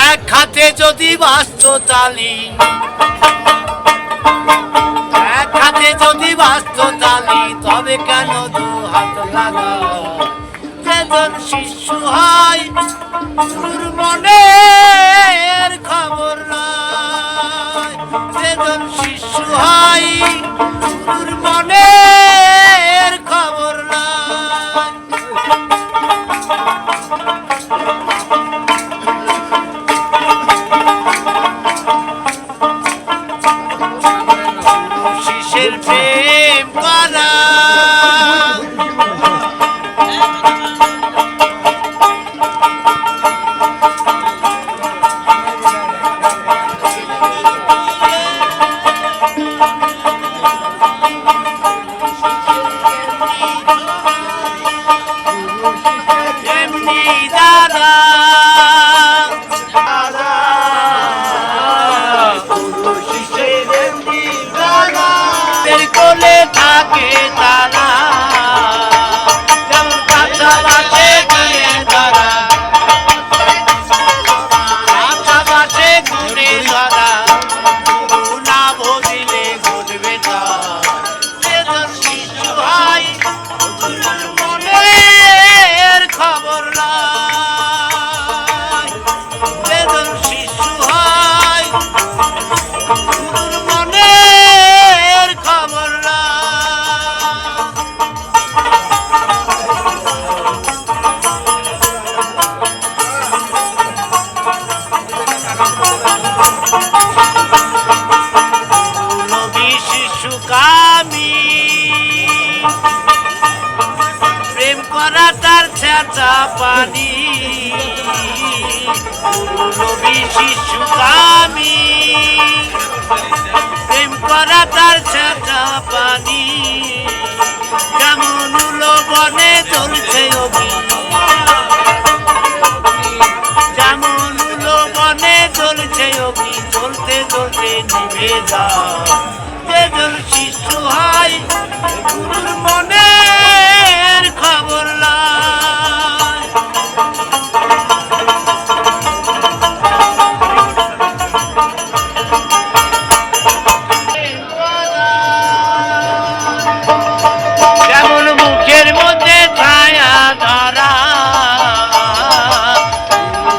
এক হাতে যদি বাস্ত তালি, এক হাতে যদি বাস্ত তালি, তবে কেন দু হাত লাগা? যেজন শিশু হয় গুরুর মনের খবর নাই, যেজন শিশু হয় গুরুর মনের খবর নাই। শিষ্যের প্রেম করা কোলে থাকে তারা, যেমন কাঁচা বাসে ঘুরে ধরা, কাঁচা বাসে ঘুরে ধরা, না বুঝিলে ঘটবে তা। যেজন শিশু হয় গুরুর মনের খবর নাই, যেজন শিশু হয় গুরুর মনের খবর নাই। নবী শিশুকামী প্রেম করা তার ছেঁচা পানি, নবী শিশুকামী প্রেম করা তার ছেঁচা পানি, যেমন উলো বনে চলছে অগ্নি, যেমন উলো বনে চলছে অগ্নি, চলতে চলতে নিভে যায়। যেজন শিশু হয় গুরুর মনের খবর নাই। যেমন মুখের মধ্যে ছায়া ধরা,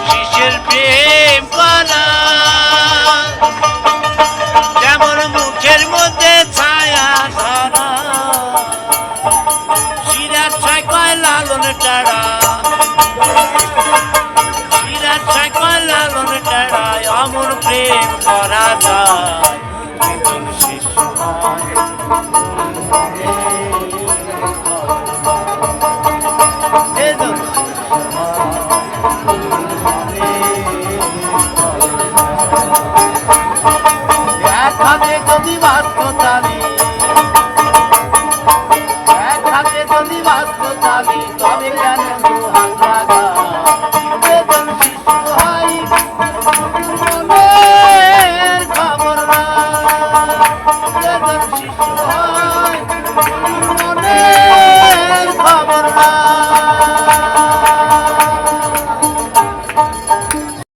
শিষ্যের প্রেম করা, যেমন মুখের মধ্যে ছায়া ধরা, শিরার ছায় কয় লালন টাড়া, শিরার ছায় কয় লালন টাড়ায়, অমর প্রেম করা যায়। যেজন শিশু হয়